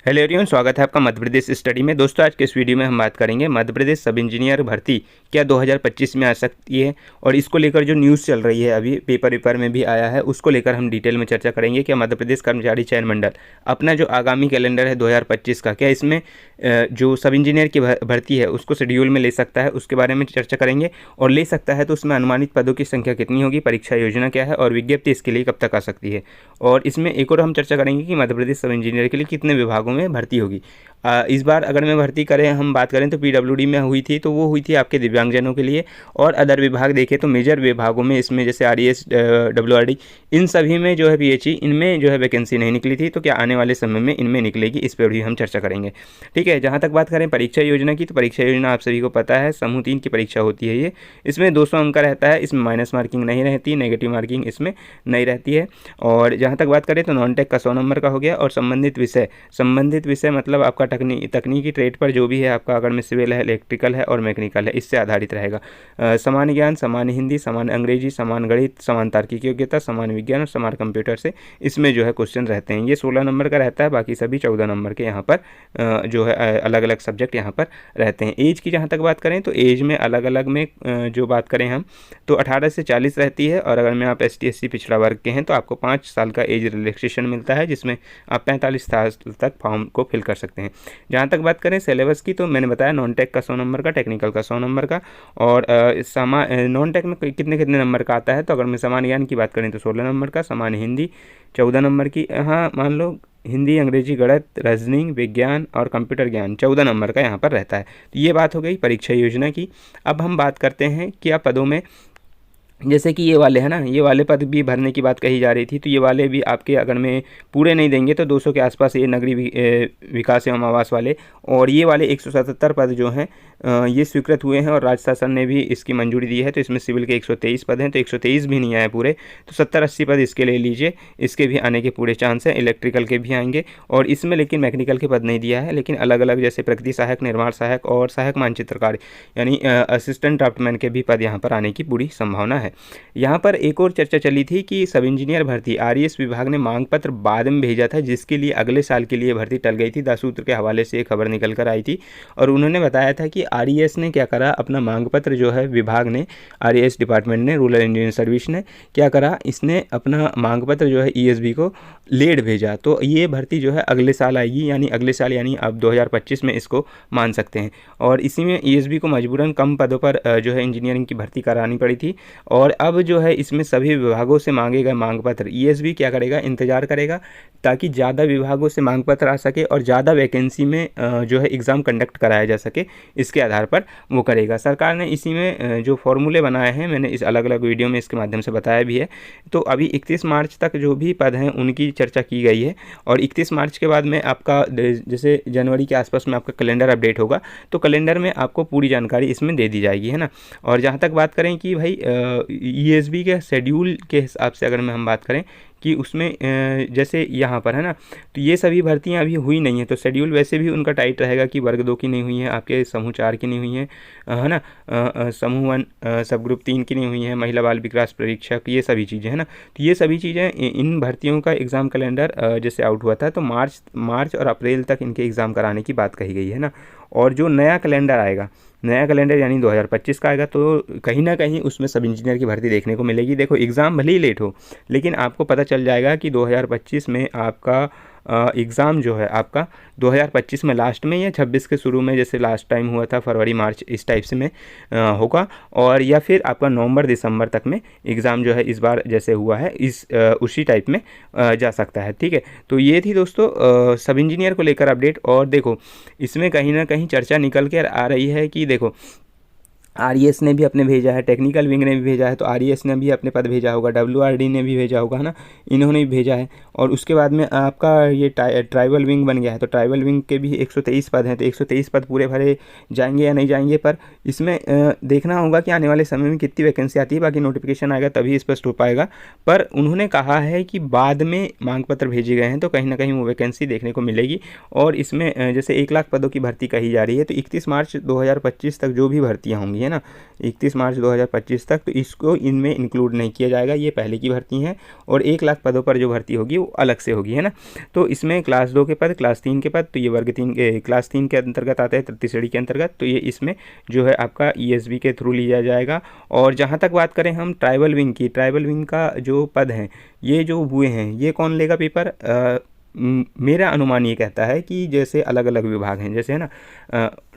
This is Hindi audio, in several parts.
हेलो एवरीवन, स्वागत है आपका मध्य प्रदेश स्टडी में। दोस्तों, आज के इस वीडियो में हम बात करेंगे मध्य प्रदेश सब इंजीनियर भर्ती क्या 2025 में आ सकती है, और इसको लेकर जो न्यूज़ चल रही है अभी पेपर में भी आया है, उसको लेकर हम डिटेल में चर्चा करेंगे। क्या मध्य प्रदेश कर्मचारी चयन मंडल अपना जो आगामी कैलेंडर है 2025 का, क्या इसमें जो सब इंजीनियर की भर्ती है उसको शेड्यूल में ले सकता है, उसके बारे में चर्चा करेंगे। और ले सकता है तो उसमें अनुमानित पदों की संख्या कितनी होगी, परीक्षा योजना क्या है, और विज्ञप्ति इसके लिए कब तक आ सकती है। और इसमें एक और हम चर्चा करेंगे कि मध्य प्रदेश सब इंजीनियर के लिए कितने विभागों में भर्ती होगी। इस बार अगर मैं भर्ती करें हम बात करें तो पीडब्ल्यूडी में हुई थी, तो वो हुई थी आपके दिव्यांगजनों के लिए। और अदर विभाग देखें तो मेजर विभागों में इसमें जैसे आरईएस, डब्ल्यूआरडी, इन सभी में जो है पीएचई, इनमें जो है वैकेंसी नहीं निकली थी। तो क्या आने वाले समय में इनमें निकलेगी, इस पर भी हम चर्चा करेंगे। ठीक है, जहाँ तक बात करें परीक्षा योजना की, तो परीक्षा योजना आप सभी को पता है समूह 3 की परीक्षा होती है। ये इसमें 200 अंक का रहता है, इसमें माइनस मार्किंग नहीं रहती, नेगेटिव मार्किंग इसमें नहीं रहती है। और जहाँ तक बात करें तो नॉन टेक का 100 नंबर का हो गया। और संबंधित विषय मतलब आपका तकनीकी ट्रेड पर जो भी है आपका, अगर में सिविल है, इलेक्ट्रिकल है और मैकेनिकल है, इससे आधारित रहेगा। समान ज्ञान, समान हिंदी, समान अंग्रेजी, समान गणित, समान तार्किक योग्यता, समान विज्ञान और समान कंप्यूटर से इसमें जो है क्वेश्चन रहते हैं। ये 16 नंबर का रहता है, बाकी सभी 14 नंबर के यहाँ पर जो है अलग अलग सब्जेक्ट यहाँ पर रहते हैं। एज की जहाँ तक बात करें तो एज में अलग अलग में जो बात करें हम तो 18 से 40 रहती है। और अगर में आप ST SC पिछड़ा वर्ग के हैं तो आपको 5 साल का एज रिलैक्सेशन मिलता है, जिसमें आप 45 साल तक फॉर्म को फिल कर सकते हैं। जहाँ तक बात करें सिलेबस की, तो मैंने बताया नॉन टेक का 100 नंबर का, टेक्निकल का 100 नंबर का। और नॉन टेक में कितने कितने नंबर का आता है, तो अगर मैं समान ज्ञान की बात करें तो 16 नंबर का, समान हिंदी 14 नंबर की, हाँ मान लो हिंदी, अंग्रेजी, गणित, रीजनिंग, विज्ञान और कंप्यूटर ज्ञान 14 नंबर का यहाँ पर रहता है। तो ये बात हो गई परीक्षा योजना की। अब हम बात करते हैं क्या पदों में, जैसे कि ये वाले हैं ना, ये वाले पद भी भरने की बात कही जा रही थी। तो ये वाले भी आपके अगर में पूरे नहीं देंगे तो 200 के आसपास ये नगरीय विकास एवं आवास वाले, और ये वाले 177 पद जो हैं ये स्वीकृत हुए हैं और राज्य शासन ने भी इसकी मंजूरी दी है। तो इसमें सिविल के 123 पद हैं, तो 123 भी नहीं आए पूरे, तो 70-80 पद इसके ले लीजिए, इसके भी आने के पूरे चांस हैं। इलेक्ट्रिकल के भी आएंगे, और इसमें लेकिन मैकेनिकल के पद नहीं दिया है, लेकिन अलग अलग जैसे प्रगति सहायक, निर्माण सहायक और सहायक मानचित्रकार यानी असिस्टेंट ड्राफ्टमैन के भी पद यहाँ पर आने की पूरी संभावना है। यहाँ पर एक और चर्चा चली थी कि सब इंजीनियर भर्ती आरईएस विभाग ने मांग पत्र बाद में भेजा था, जिसके लिए अगले साल के लिए भर्ती टल गई थी। 10 सूत्र के हवाले से एक खबर निकल कर आई थी, और उन्होंने बताया था कि आरईएस ने क्या करा, अपना मांग पत्र जो है विभाग ने, आरईएस डिपार्टमेंट ने, रूरल इंजीनियरिंग सर्विस ने क्या करा, इसने अपना मांग पत्र जो है ईएसबी को लेट भेजा। तो ये भर्ती जो है अगले साल आएगी, यानी अगले साल यानी अब 2025 में इसको मान सकते हैं। और इसी में ईएसबी को मजबूरन कम पदों पर जो है इंजीनियरिंग की भर्ती करानी पड़ी थी। और अब जो है इसमें सभी विभागों से मांगे गए मांग पत्र ईएसबी क्या करेगा, इंतजार करेगा ताकि ज़्यादा विभागों से मांग पत्र आ सके और ज़्यादा वैकेंसी में जो है एग्ज़ाम कंडक्ट कराया जा सके, इसके आधार पर वो करेगा। सरकार ने इसी में जो फॉर्मूले बनाए हैं, मैंने इस अलग अलग वीडियो में इसके माध्यम से बताया भी है। तो अभी 31 मार्च तक जो भी पद हैं उनकी चर्चा की गई है, और 31 मार्च के बाद में आपका जैसे जनवरी के आसपास में आपका कैलेंडर अपडेट होगा, तो कैलेंडर में आपको पूरी जानकारी इसमें दे दी जाएगी, है ना। और जहाँ तक बात करें कि भाई ईएसबी के शेड्यूल के हिसाब से अगर हम बात करें कि उसमें जैसे यहाँ पर है ना, तो ये सभी भर्तियाँ अभी हुई नहीं है, तो शेड्यूल वैसे भी उनका टाइट रहेगा कि वर्ग 2 की नहीं हुई है, आपके समूह 4 की नहीं हुई है, है ना, समूह 1 सब ग्रुप 3 की नहीं हुई है, महिला बाल विकास परीक्षक, ये सभी चीज़ें है ना। तो ये सभी चीज़ें, इन भर्तियों का एग्ज़ाम कैलेंडर जैसे आउट हुआ था, तो मार्च और अप्रैल तक इनके एग्ज़ाम कराने की बात कही गई है ना। और जो नया कैलेंडर आएगा, नया कैलेंडर यानी 2025 का आएगा, तो कहीं ना कहीं उसमें सब इंजीनियर की भर्ती देखने को मिलेगी। देखो एग्ज़ाम भले ही लेट हो, लेकिन आपको पता चल जाएगा कि 2025 में आपका एग्ज़ाम जो है आपका 2025 में लास्ट में या 26 के शुरू में, जैसे लास्ट टाइम हुआ था फरवरी मार्च इस टाइप से में होगा, और या फिर आपका नवंबर दिसंबर तक में एग्ज़ाम जो है इस बार जैसे हुआ है उसी टाइप में जा सकता है। ठीक है, तो ये थी दोस्तों सब इंजीनियर को लेकर अपडेट। और देखो इसमें कहीं ना कहीं चर्चा निकल कर आ रही है कि देखो आरईएस ने भी अपने भेजा है, टेक्निकल विंग ने भी भेजा है, तो आरईएस ने भी अपने पद भेजा होगा, डब्ल्यूआरडी ने भी भेजा होगा, है ना, इन्होंने भी भेजा है। और उसके बाद में आपका ये ट्राइबल विंग बन गया है, तो ट्राइबल विंग के भी 123 पद हैं, तो 123 पद पूरे भरे जाएंगे या नहीं जाएंगे, पर इसमें देखना होगा कि आने वाले समय में कितनी वैकेंसी आती है, बाकी नोटिफिकेशन आएगा तभी स्पष्ट हो पाएगा। पर उन्होंने कहा है कि बाद में मांग पत्र भेजे गए हैं, तो कहीं ना कहीं वो वैकेंसी देखने को मिलेगी। और इसमें जैसे 1 लाख पदों की भर्ती कही जा रही है, तो 31 मार्च 2025 तक जो भी भर्तियाँ होंगी है ना 31 मार्च 2025 तक, तो इसको इनमें इंक्लूड नहीं किया जाएगा। ये पहले की भर्ती है और 1 लाख पदों पर जो भर्ती होगी वो अलग से होगी, है ना। तो इसमें क्लास 2 के पद, क्लास 3 के पद, तो ये वर्ग 3 क्लास 3 के अंतर्गत आते हैं, तृतीय श्रेणी के अंतर्गत। तो ये इसमें जो है आपका ESV के थ्रू लिया जाएगा। और जहाँ तक बात करें हम ट्राइबल विंग की, ट्राइबल विंग का जो पद है ये जो हुए हैं, ये कौन लेगा पेपर? मेरा अनुमान ये कहता है कि जैसे अलग अलग विभाग हैं, जैसे है ना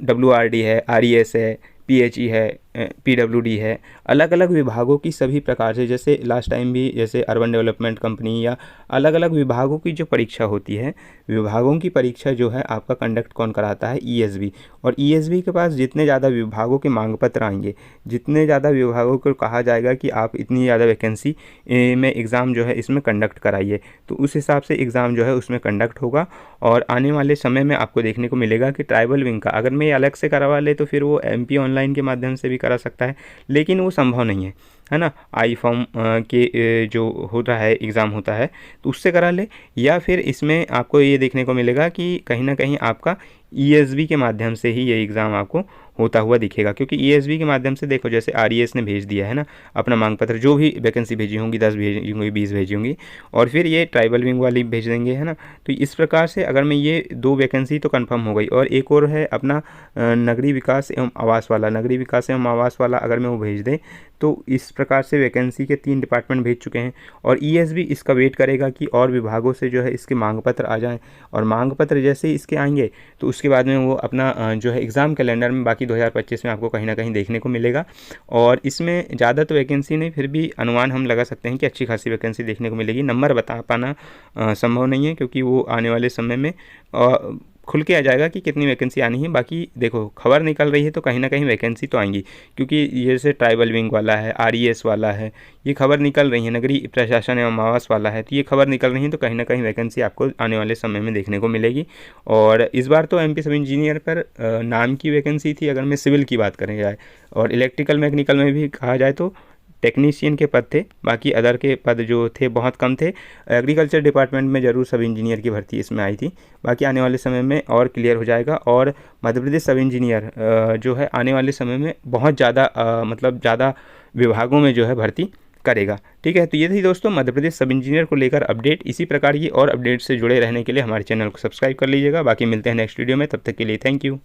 WRD है, RES है, PHE है, PWD है, अलग अलग विभागों की सभी प्रकार से, जैसे लास्ट टाइम भी जैसे अर्बन डेवलपमेंट कंपनी या अलग अलग विभागों की जो परीक्षा होती है, विभागों की परीक्षा जो है आपका कंडक्ट कौन कराता है? ESV। और ESV के पास जितने ज़्यादा विभागों के मांग पत्र आएंगे, जितने ज़्यादा विभागों को कहा जाएगा कि आप इतनी ज़्यादा वैकेंसी में एग्ज़ाम जो है इसमें कंडक्ट कराइए, तो उस हिसाब से एग्ज़ाम जो है उसमें कंडक्ट होगा। और आने वाले समय में आपको देखने को मिलेगा कि ट्राइबल विंग का अगर मैं ये अलग से करवा ले तो फिर वो MP ऑनलाइन के माध्यम से भी करा सकता है, लेकिन वो संभव नहीं है ना। आई फॉर्म के जो होता है एग्ज़ाम होता है तो उससे करा ले, या फिर इसमें आपको ये देखने को मिलेगा कि कहीं ना कहीं आपका ESV के माध्यम से ही ये एग्ज़ाम आपको होता हुआ दिखेगा। क्योंकि ESV के माध्यम से देखो, जैसे RES ने भेज दिया है ना अपना मांग पत्र, जो भी वैकेंसी भेजी होंगी 10 भेजी होंगी, 20 भेजी होंगी, और फिर ये ट्राइबल विंग वाली भेज देंगे, है ना। तो इस प्रकार से अगर मैं ये 2 वैकेंसी तो कंफर्म हो गई, और एक और है अपना नगरीय विकास एवं आवास वाला, नगरीय विकास एवं आवास वाला अगर मैं वो भेज दें, तो इस प्रकार से वैकेंसी के 3 डिपार्टमेंट भेज चुके हैं। और ESV इसका वेट करेगा कि और विभागों से जो है इसके मांग पत्र आ जाएं, और मांग पत्र जैसे ही इसके आएंगे तो उसके बाद में वो अपना जो है एग्ज़ाम कैलेंडर में बाकी 2025 में आपको कहीं ना कहीं देखने को मिलेगा। और इसमें ज़्यादा तो वैकेंसी नहीं, फिर भी अनुमान हम लगा सकते हैं कि अच्छी खासी वैकेंसी देखने को मिलेगी। नंबर बता पाना संभव नहीं है, क्योंकि वो आने वाले समय में खुल के आ जाएगा कि कितनी वैकेंसी आनी है। बाकी देखो खबर निकल रही है तो कहीं ना कहीं वैकेंसी तो आएंगी, क्योंकि जैसे ट्राइबल विंग वाला है, RES वाला है, ये खबर निकल रही है, नगरीय प्रशासन एवं आवास वाला है, तो ये खबर निकल रही है, तो कहीं ना कहीं वैकेंसी आपको आने वाले समय में देखने को मिलेगी। और इस बार तो MP सब इंजीनियर पर नाम की वैकेंसी थी, अगर मैं सिविल की बात करें जाए, और इलेक्ट्रिकल मैकेनिकल में भी कहा जाए तो टेक्नीशियन के पद थे, बाकी अदर के पद जो थे बहुत कम थे। एग्रीकल्चर डिपार्टमेंट में ज़रूर सब इंजीनियर की भर्ती इसमें आई थी, बाकी आने वाले समय में और क्लियर हो जाएगा। और मध्य प्रदेश सब इंजीनियर जो है आने वाले समय में बहुत ज़्यादा मतलब ज़्यादा विभागों में जो है भर्ती करेगा। ठीक है, तो ये थी दोस्तों मध्य प्रदेश सब इंजीनियर को लेकर अपडेट। इसी प्रकार की और अपडेट से जुड़े रहने के लिए हमारे चैनल को सब्सक्राइब कर लीजिएगा। बाकी मिलते हैं नेक्स्ट वीडियो में, तब तक के लिए थैंक यू।